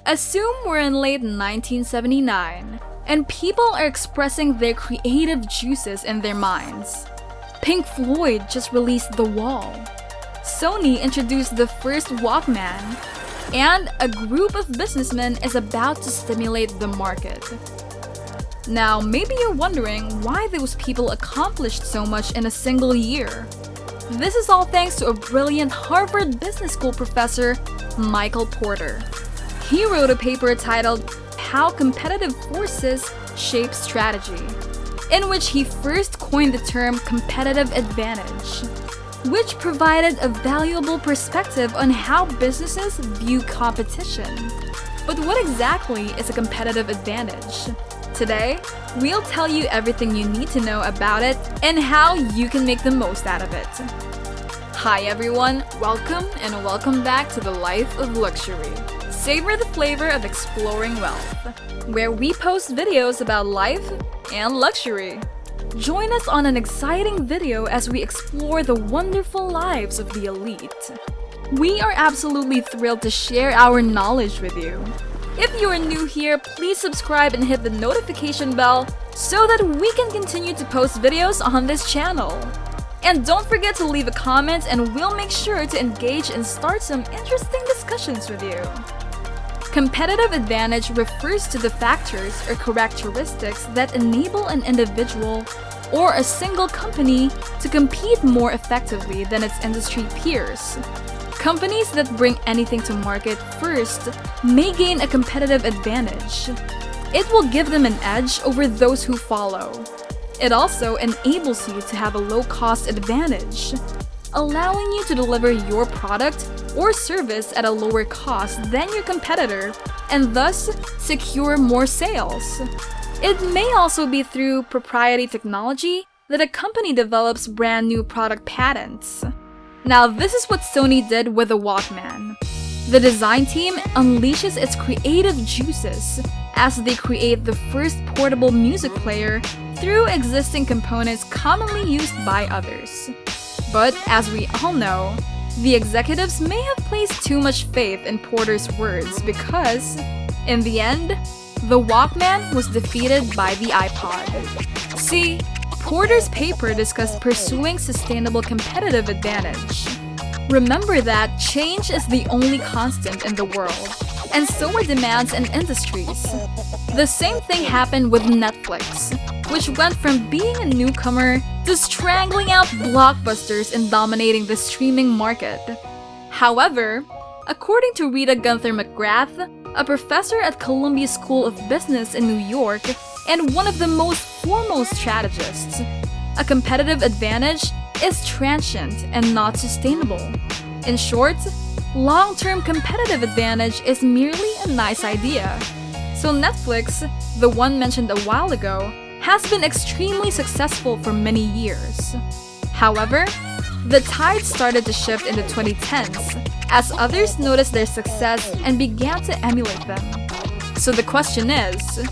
Assume we're in late 1979, and people are expressing their creative juices in their minds. Pink Floyd just released The Wall. Sony introduced the first Walkman, and a group of businessmen is about to stimulate the market. Now, maybe you're wondering why those people accomplished so much in a single year. This is all thanks to a brilliant Harvard Business School professor, Michael Porter. He wrote a paper titled How Competitive Forces Shape Strategy, in which he first coined the term competitive advantage, which provided a valuable perspective on how businesses view competition. But what exactly is a competitive advantage? Today, we'll tell you everything you need to know about it and how you can make the most out of it. Hi everyone, welcome back to the Life of Luxury. Savor the flavor of exploring wealth, where we post videos about life and luxury. Join us on an exciting video as we explore the wonderful lives of the elite. We are absolutely thrilled to share our knowledge with you. If you are new here, please subscribe and hit the notification bell so that we can continue to post videos on this channel. And don't forget to leave a comment and we'll make sure to engage and start some interesting discussions with you. Competitive advantage refers to the factors or characteristics that enable an individual or a single company to compete more effectively than its industry peers. Companies that bring anything to market first may gain a competitive advantage. It will give them an edge over those who follow. It also enables you to have a low-cost advantage, allowing you to deliver your product or service at a lower cost than your competitor and thus secure more sales. It may also be through proprietary technology that a company develops brand new product patents. Now, this is what Sony did with the Walkman. The design team unleashes its creative juices as they create the first portable music player through existing components commonly used by others. But as we all know, the executives may have placed too much faith in Porter's words because, in the end, the Walkman was defeated by the iPod. See, Porter's paper discussed pursuing sustainable competitive advantage. Remember that change is the only constant in the world, and so are demands and industries. The same thing happened with Netflix, which went from being a newcomer to strangling out blockbusters and dominating the streaming market. However, according to Rita Gunther McGrath, a professor at Columbia School of Business in New York and one of the most foremost strategists, a competitive advantage is transient and not sustainable. In short, long-term competitive advantage is merely a nice idea. So Netflix, the one mentioned a while ago, has been extremely successful for many years. However, the tide started to shift in the 2010s as others noticed their success and began to emulate them. So the question is,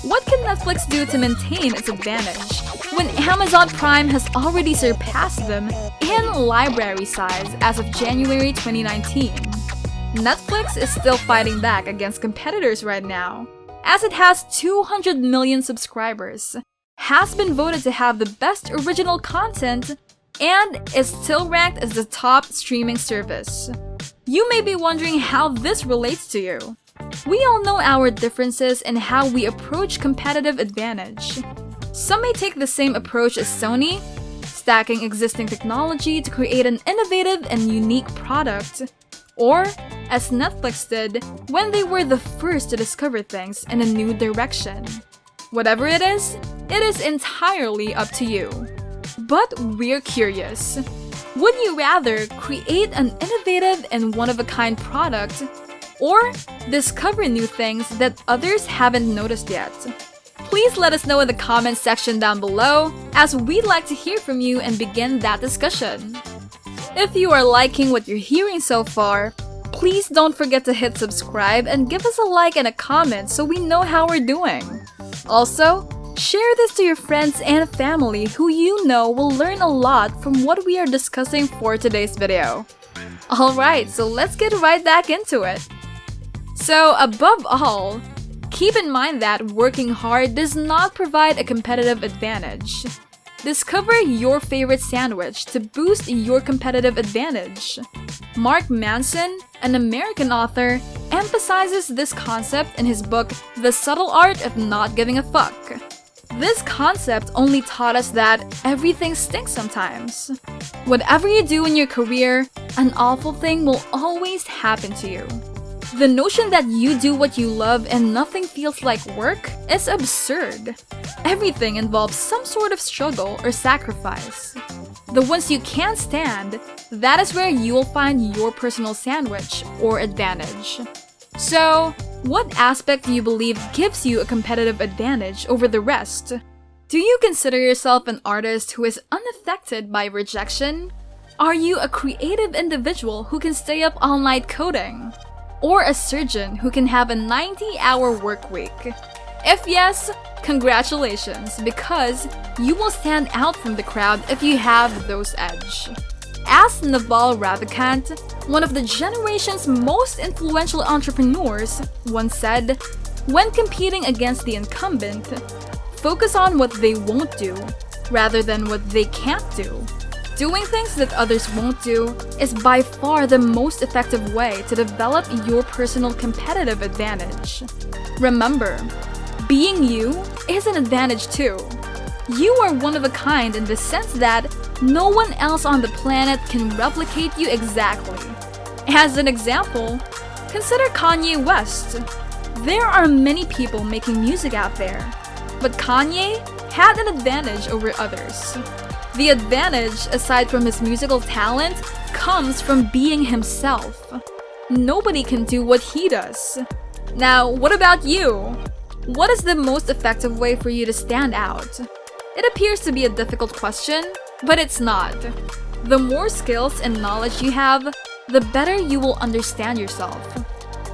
what can Netflix do to maintain its advantage when Amazon Prime has already surpassed them in library size as of January 2019? Netflix is still fighting back against competitors right now, as it has 200 million subscribers, has been voted to have the best original content, and is still ranked as the top streaming service. You may be wondering how this relates to you. We all know our differences in how we approach competitive advantage. Some may take the same approach as Sony, stacking existing technology to create an innovative and unique product, or as Netflix did when they were the first to discover things in a new direction. Whatever it is entirely up to you. But we're curious. Would you rather create an innovative and one-of-a-kind product, or discover new things that others haven't noticed yet? Please let us know in the comments section down below, as we'd like to hear from you and begin that discussion. If you are liking what you're hearing so far, please don't forget to hit subscribe and give us a like and a comment so we know how we're doing. Also, share this to your friends and family who you know will learn a lot from what we are discussing for today's video. Alright, so let's get right back into it. So, above all, keep in mind that working hard does not provide a competitive advantage. Discover your favorite sandwich to boost your competitive advantage. Mark Manson, an American author, emphasizes this concept in his book, The Subtle Art of Not Giving a Fuck. This concept only taught us that everything stinks sometimes. Whatever you do in your career, an awful thing will always happen to you. The notion that you do what you love and nothing feels like work is absurd. Everything involves some sort of struggle or sacrifice. The ones you can't stand, that is where you will find your personal sandwich or advantage. So, what aspect do you believe gives you a competitive advantage over the rest? Do you consider yourself an artist who is unaffected by rejection? Are you a creative individual who can stay up all night coding? Or a surgeon who can have a 90-hour work week? If yes, congratulations, because you will stand out from the crowd if you have those edge. As Naval Ravikant, one of the generation's most influential entrepreneurs, once said, when competing against the incumbent, focus on what they won't do, rather than what they can't do. Doing things that others won't do is by far the most effective way to develop your personal competitive advantage. Remember, being you is an advantage too. You are one of a kind in the sense that no one else on the planet can replicate you exactly. As an example, consider Kanye West. There are many people making music out there, but Kanye had an advantage over others. The advantage, aside from his musical talent, comes from being himself. Nobody can do what he does. Now, what about you? What is the most effective way for you to stand out? It appears to be a difficult question, but it's not. The more skills and knowledge you have, the better you will understand yourself.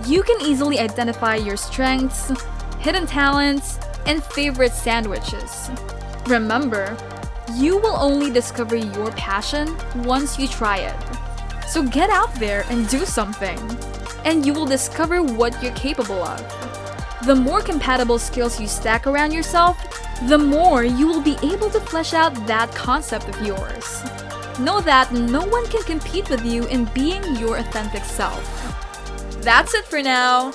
You can easily identify your strengths, hidden talents, and favorite sandwiches. Remember, you will only discover your passion once you try it. So get out there and do something, and you will discover what you're capable of. The more compatible skills you stack around yourself, the more you will be able to flesh out that concept of yours. Know that no one can compete with you in being your authentic self. That's it for now.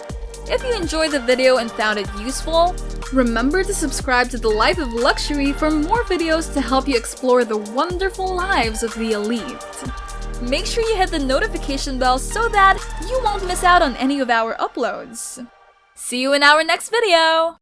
If you enjoyed the video and found it useful, remember to subscribe to The Life of Luxury for more videos to help you explore the wonderful lives of the elite. Make sure you hit the notification bell so that you won't miss out on any of our uploads. See you in our next video!